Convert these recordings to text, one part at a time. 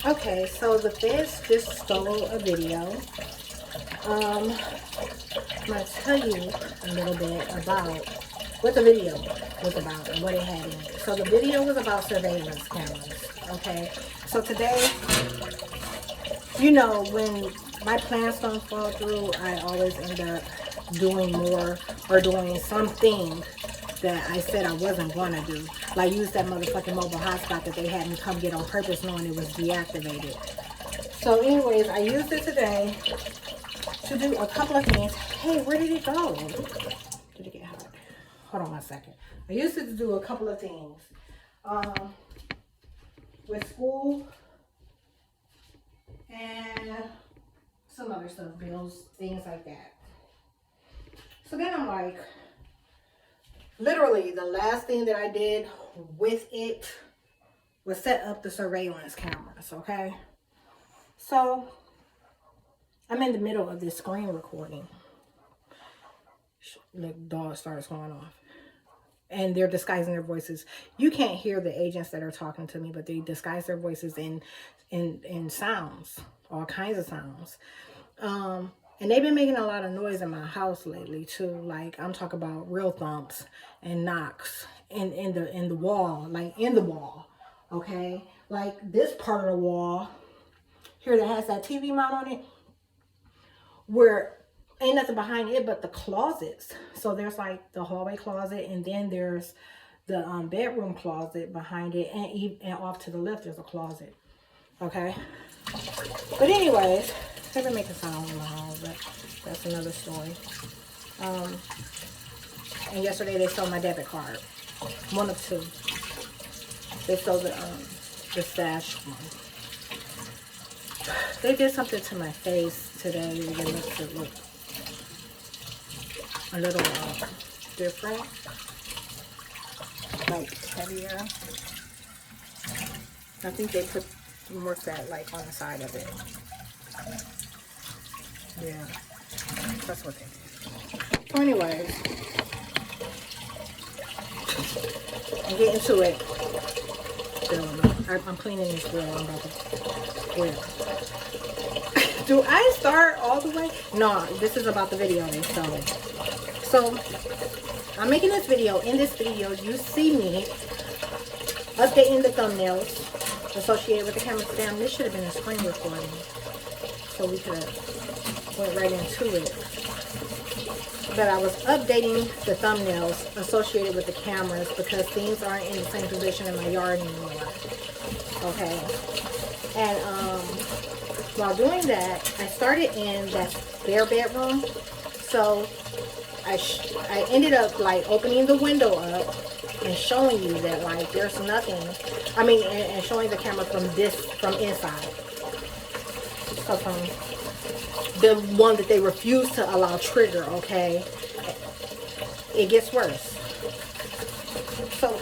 Okay, so the feds just stole a video. I'm going to tell you a little bit about what the video was about and what it had in it. So the video was about surveillance cameras, okay? So today, you know, when my plans don't fall through, I always end up doing more or doing something that I said I wasn't going to do. Like use that motherfucking mobile hotspot that they had me come get on purpose knowing it was deactivated. So anyways, I used it today to do a couple of things. Hey, where did it go? Did it get hot? Hold on one second. I used it to do a couple of things. With school and some other stuff, bills, things like that. So then I'm like, literally the last thing that I did with it was set up the surveillance cameras, okay? So I'm in the middle of this screen recording. The dog starts going off. And they're disguising their voices. You can't hear the agents that are talking to me, but they disguise their voices in sounds, all kinds of sounds. And they've been making a lot of noise in my house lately too. Like I'm talking about real thumps and knocks in the wall, like in the wall. Okay, like this part of the wall here that has that TV mount on it, where ain't nothing behind it but the closets. So there's like the hallway closet, and then there's the bedroom closet behind it, and off to the left there's a closet. Okay, but anyways, they've been making sound in the hall, but that's another story. And yesterday they stole my debit card, one of two. They stole the stash one. They did something to my face today that makes it look a little different, like heavier. I think they put more fat like on the side of it. Yeah, that's what they did. So anyways, I'm getting to it. I'm cleaning this grill. I'm about to grill. Do I start all the way? No, this is about the video they stole. So I'm making this video. In this video, you see me updating the thumbnails associated with the camera. Damn, this should have been a screen recording, so we could have went right into it. But I was updating the thumbnails associated with the cameras because things aren't in the same position in my yard anymore. Okay, and while doing that, I started in that spare bedroom. So I ended up like opening the window up and showing you that like there's nothing. I mean, and showing the camera from inside. So from the one that they refuse to allow trigger, okay? It gets worse. So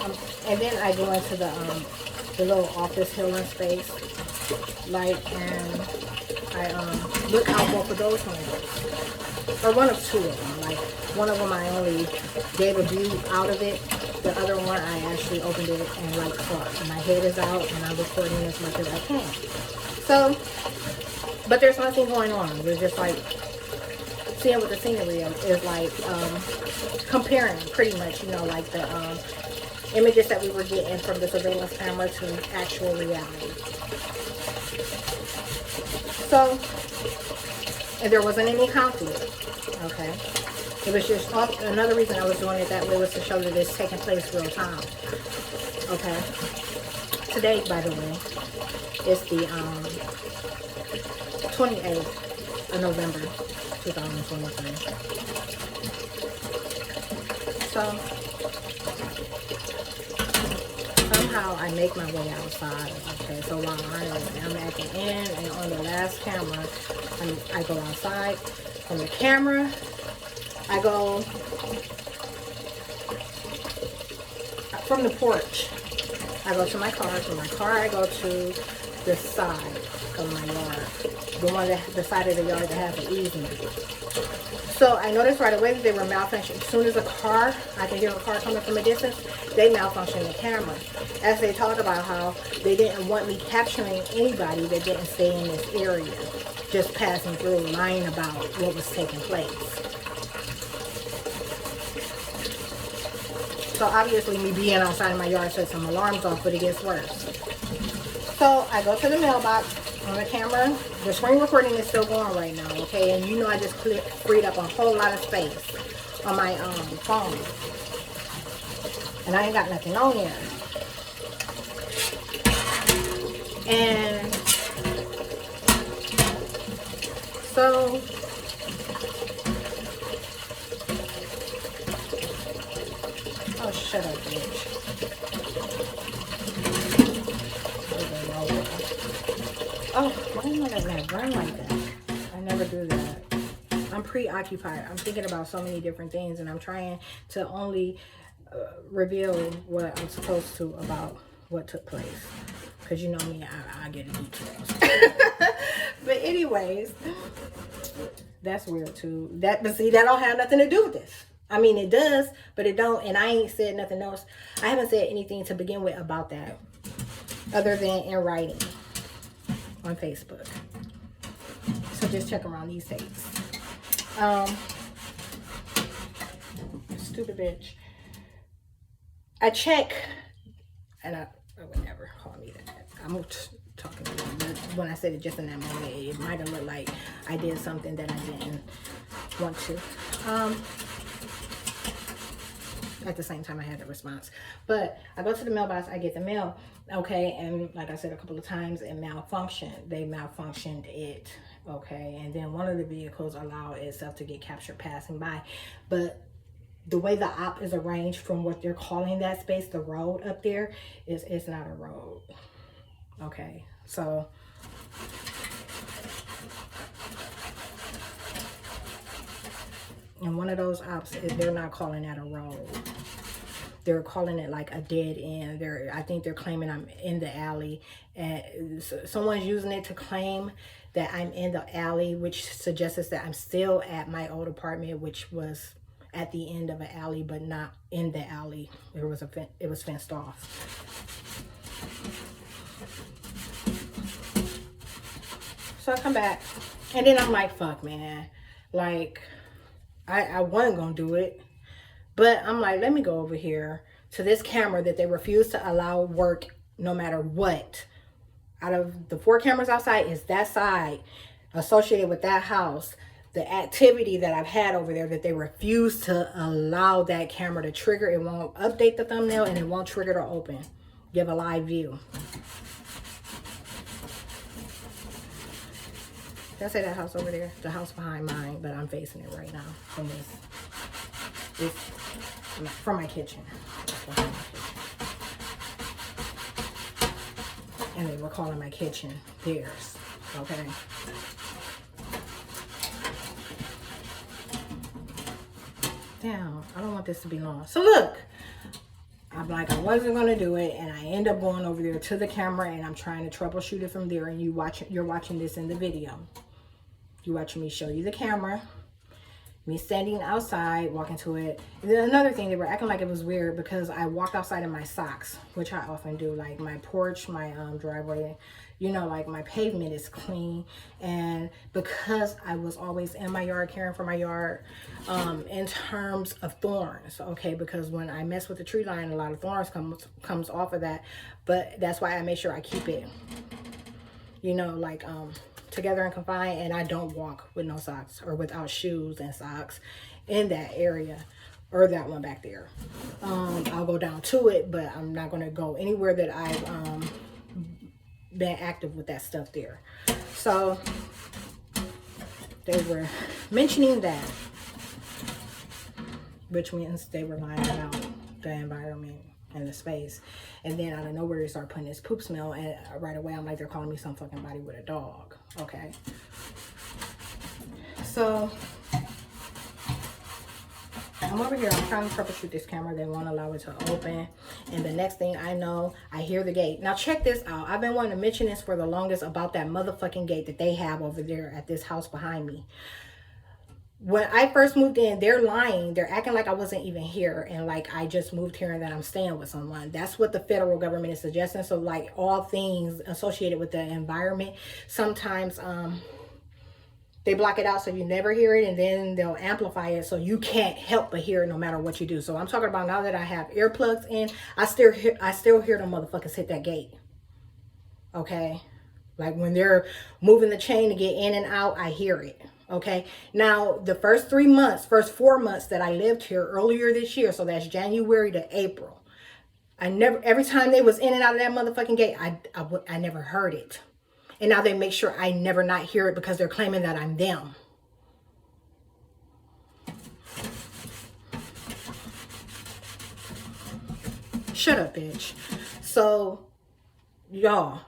and then I go into the little office healing space, like, and I look out both of those windows, or one of two of them. Like one of them I only gave a view out of it. The other one I actually opened it and like saw. My head is out and I'm recording as much as I can. So, but there's nothing going on. We're just like seeing what the scenery is like, comparing pretty much, you know, like the images that we were getting from the surveillance camera to actual reality. So, and there wasn't any conflict, okay? It was just, another reason I was doing it that way was to show that it's taking place real time, okay? Today, by the way, is the 28th of November, 2023. So, somehow I make my way outside. Okay, so while I'm at the end and on the last camera, I go outside. From the camera, I go from the porch. I go to my car. From my car, I go to the side of my yard, the side of the yard that has the easement. So I noticed right away that they were malfunctioning. As soon as I could hear a car coming from a distance, they malfunctioned the camera. As they talked about how they didn't want me capturing anybody that didn't stay in this area, just passing through, lying about what was taking place. So obviously me being outside of my yard set some alarms off, but it gets worse. So I go to the mailbox on the camera. The screen recording is still going right now, okay? And you know I just freed up a whole lot of space on my phone. And I ain't got nothing on there. And so oh, shut up, bitch. Oh, why am I letting that burn like that? I never do that. I'm preoccupied. I'm thinking about so many different things, and I'm trying to only reveal what I'm supposed to about what took place. Because you know me, I get into details. But anyways, that's weird too. But see, that don't have nothing to do with this. I mean, it does, but it don't. And I ain't said nothing else. I haven't said anything to begin with about that, other than in writing on Facebook. So just check around these dates. Stupid bitch. I check, and I would never call me that. I'm talking to you, but when I said it just in that moment, it might have looked like I did something that I didn't want to. At the same time, I had the response. But I go to the mailbox, I get the mail, okay, and like I said a couple of times, it malfunctioned. They malfunctioned it, okay, and then one of the vehicles allowed itself to get captured passing by. But the way the op is arranged from what they're calling that space, the road up there, it's not a road, okay, so and one of those ops, they're not calling that a road. They're calling it like a dead end. I think they're claiming I'm in the alley, and someone's using it to claim that I'm in the alley, which suggests that I'm still at my old apartment, which was at the end of an alley, but not in the alley. It was fenced off. So I come back, and then I'm like, fuck, man. Like, I wasn't gonna do it, but I'm like, let me go over here to this camera that they refuse to allow work no matter what. Out of the 4 cameras outside, is that side associated with that house. The activity that I've had over there, that they refuse to allow that camera to trigger. It won't update the thumbnail, and it won't trigger to open, give a live view. Did I say that house over there? The house behind mine, but I'm facing it right now from this from my kitchen. And they were calling my kitchen theirs, okay? Damn, I don't want this to be long. So look, I'm like, I wasn't going to do it, and I end up going over there to the camera, and I'm trying to troubleshoot it from there, and you're watching this in the video. You're watching me show you the camera, me standing outside, walking to it. And then another thing, they were acting like it was weird because I walked outside in my socks, which I often do. Like my porch, my driveway, you know, like my pavement is clean. And because I was always in my yard, caring for my yard, in terms of thorns, okay, because when I mess with the tree line, a lot of thorns comes off of that. But that's why I make sure I keep it, you know, like together and confined, and I don't walk with no socks or without shoes and socks in that area, or that one back there. I'll go down to it, but I'm not going to go anywhere that I've been active with that stuff there. So they were mentioning that, which means they were lying about the environment and the space. And then out of nowhere, they start putting this poop smell, and right away I'm like, they're calling me some fucking body with a dog. Okay, so I'm over here, I'm trying to troubleshoot this camera. They won't allow it to open, and the next thing I know, I hear the gate. Now check this out. I've been wanting to mention this for the longest about that motherfucking gate that they have over there at this house behind me. When I first moved in, they're lying. They're acting like I wasn't even here and like I just moved here and that I'm staying with someone. That's what the federal government is suggesting. So like all things associated with the environment, sometimes they block it out so you never hear it, and then they'll amplify it so you can't help but hear it no matter what you do. So I'm talking about now that I have earplugs in, I still hear them motherfuckers hit that gate. Okay? Like when they're moving the chain to get in and out, I hear it. Okay. Now the first 4 months that I lived here earlier this year, so that's January to April, every time they was in and out of that motherfucking gate, I never heard it. And now they make sure I never not hear it because they're claiming that I'm them. Shut up, bitch. So, y'all,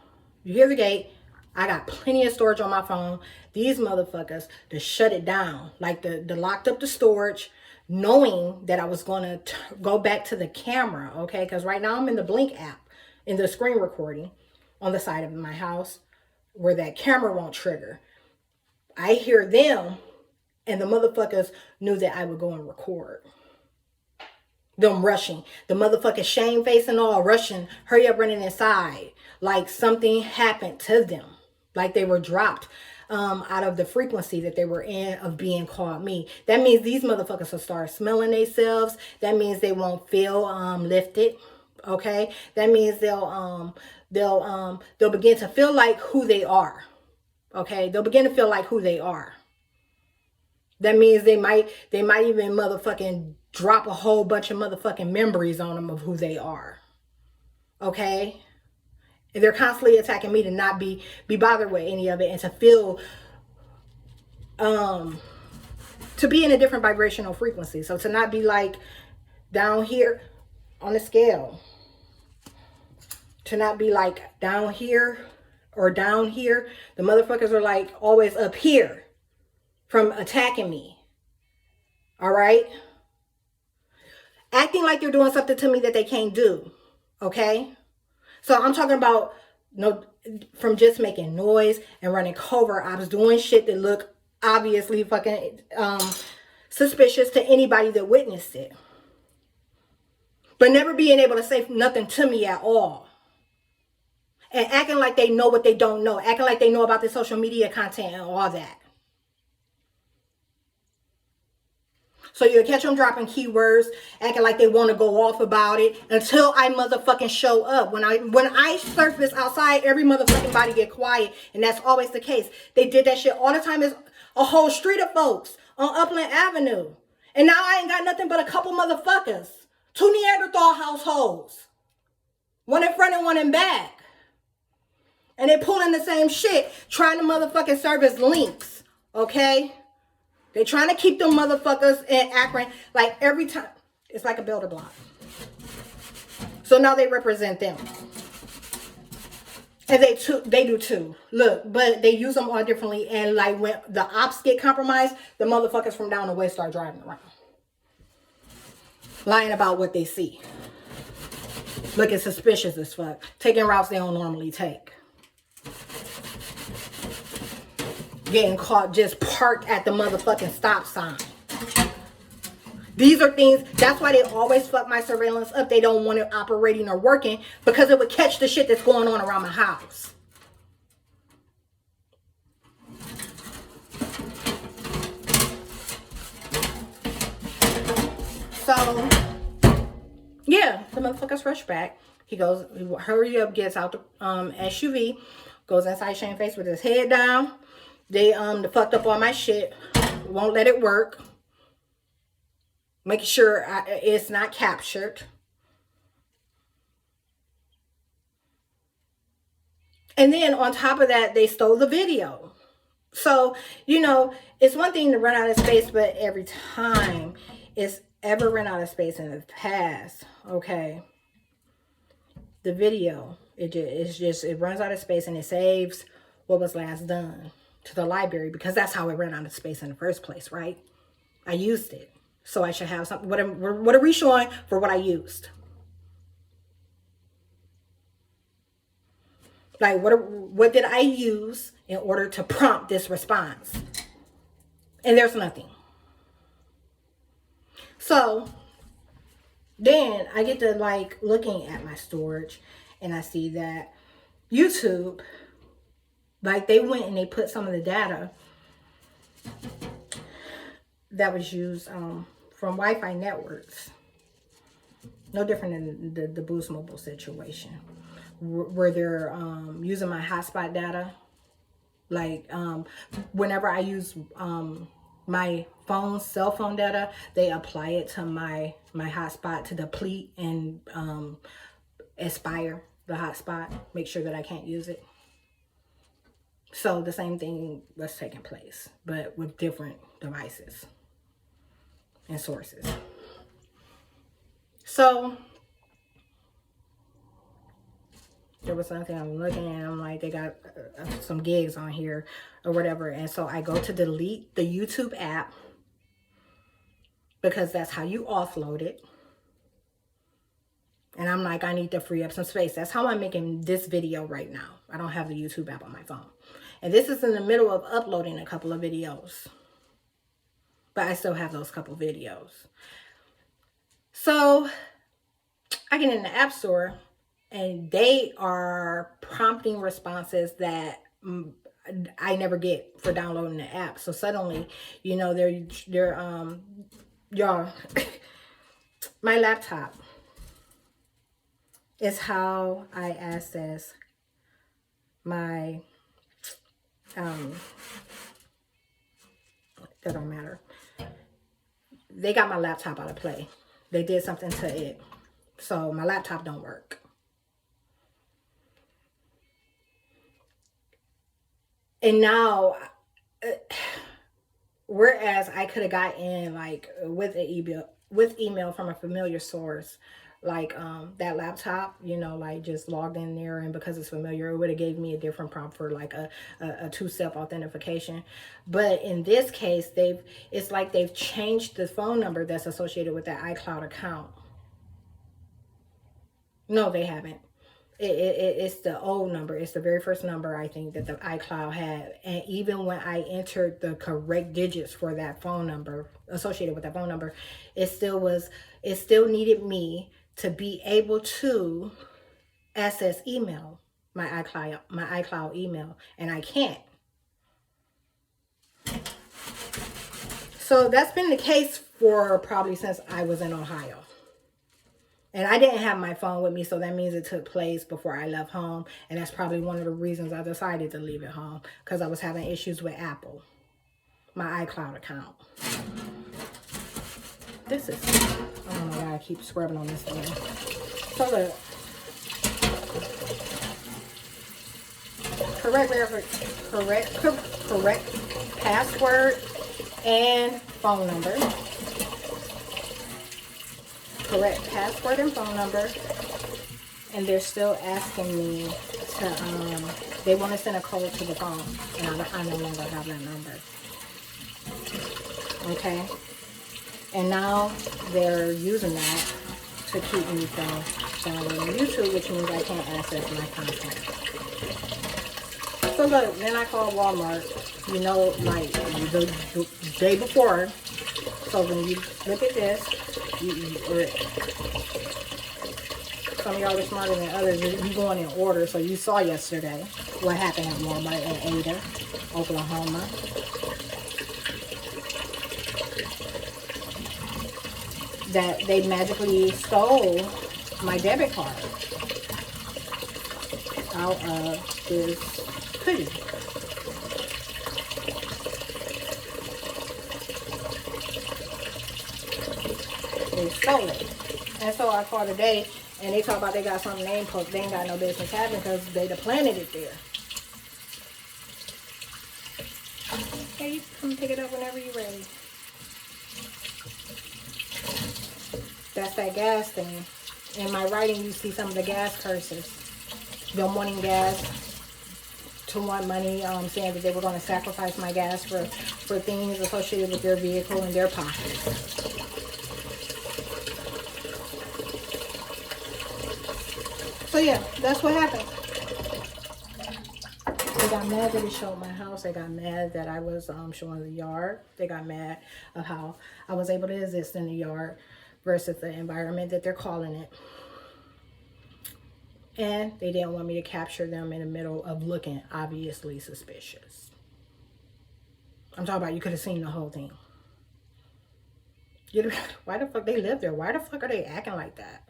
you hear the gate. I got plenty of storage on my phone. These motherfuckers to shut it down. Like the locked up the storage, knowing that I was going to go back to the camera, okay? Because right now I'm in the Blink app, in the screen recording on the side of my house where that camera won't trigger. I hear them, and the motherfuckers knew that I would go and record. Them rushing. The motherfucking shame face and all rushing. Hurry up, running inside. Like something happened to them. Like they were dropped out of the frequency that they were in of being called me. That means these motherfuckers will start smelling themselves. That means they won't feel lifted. Okay? That means they'll begin to feel like who they are. Okay? They'll begin to feel like who they are. That means they might even motherfucking drop a whole bunch of motherfucking memories on them of who they are. Okay? And they're constantly attacking me to not be bothered with any of it and to feel to be in a different vibrational frequency. So to not be like down here on the scale. To not be like down here or down here. The motherfuckers are like always up here from attacking me. All right? Acting like they're doing something to me that they can't do. Okay? So I'm talking about from just making noise and running cover. I was doing shit that looked obviously fucking suspicious to anybody that witnessed it. But never being able to say nothing to me at all. And acting like they know what they don't know. Acting like they know about the social media content and all that. So you'll catch them dropping keywords, acting like they want to go off about it until I motherfucking show up. When I surface outside, every motherfucking body get quiet. And that's always the case. They did that shit all the time. It's a whole street of folks on Upland Avenue. And now I ain't got nothing but a couple motherfuckers. 2 Neanderthal households. One in front and one in back. And they pulling the same shit, trying to motherfucking serve as links. Okay? They trying to keep them motherfuckers in Akron like every time. It's like a builder block. So now they represent them. And they do too. Look, but they use them all differently. And like when the ops get compromised, the motherfuckers from down the way start driving around. Lying about what they see. Looking suspicious as fuck. Taking routes they don't normally take. Getting caught just parked at the motherfucking stop sign. These are things, that's why they always fuck my surveillance up. They don't want it operating or working because it would catch the shit that's going on around my house. So, yeah, the motherfuckers rush back. He goes, hurry up, gets out the SUV, goes inside Shane Face with his head down. They fucked up all my shit. Won't let it work. Making sure it's not captured. And then on top of that, they stole the video. So, you know, it's one thing to run out of space, but every time it's ever run out of space in the past, okay, the video, it runs out of space and it saves what was last done to the library because that's how it ran out of space in the first place, right? I used it. So I should have something. What are we showing for what I used? Like, what did I use in order to prompt this response? And there's nothing. So then I get to like looking at my storage, and I see that YouTube, like they went and they put some of the data that was used from Wi-Fi networks, no different than the Boost Mobile situation, where they're using my hotspot data. Like whenever I use my cell phone data, they apply it to my hotspot to deplete and expire the hotspot, make sure that I can't use it. So the same thing was taking place, but with different devices and sources. So there was something I'm looking at, I'm like, they got some gigs on here or whatever. And so I go to delete the YouTube app, because that's how you offload it. And I'm like, I need to free up some space. That's how I'm making this video right now. I don't have the YouTube app on my phone. And this is in the middle of uploading a couple of videos, but I still have those couple videos. So I get in the App Store, and they are prompting responses that I never get for downloading the app. So suddenly, you know, y'all, my laptop is how I access my, that don't matter. They got my laptop out of play. They did something to it. So my laptop don't work. And now, whereas I could have got in like with email from a familiar source, like that laptop, you know, like just logged in there, and because it's familiar, it would have gave me a different prompt for like a two-step authentication. But in this case, it's like they've changed the phone number that's associated with that iCloud account. No, they haven't. It's the old number. It's the very first number, I think, that the iCloud had. And even when I entered the correct digits for that phone number, associated with that phone number, it still needed me to be able to access email, my iCloud email, and I can't. So that's been the case for probably since I was in Ohio. And I didn't have my phone with me, so that means it took place before I left home. And that's probably one of the reasons I decided to leave it home, because I was having issues with Apple, my iCloud account. This is, oh my God, I keep scrubbing on this thing. So the correct password and phone number. Correct password and phone number, and they're still asking me to they want to send a code to the phone, and I no longer have that number. Okay, and now they're using that to keep me from downloading YouTube, which means I can't access my content. So look, then I called Walmart, you know, like the day before. So when you look at this, some of y'all are smarter than others. You going in order. So you saw yesterday what happened at Walmart in Ada, Oklahoma. That they magically stole my debit card out of this hoodie. They stole it. And so I called today, and they talk about they got some name post. They ain't got no business having, because they planted it there. Hey, you come pick it up whenever you're ready. That's that gas thing. In my writing, you see some of the gas curses. Them wanting gas to want money, saying that they were going to sacrifice my gas for things associated with their vehicle and their pockets. So yeah, that's what happened. They got mad that it showed my house. They got mad that I was showing the yard. They got mad of how I was able to exist in the yard versus the environment that they're calling it. And they didn't want me to capture them in the middle of looking obviously suspicious. I'm talking about you could have seen the whole thing. Why the fuck they live there? Why the fuck are they acting like that?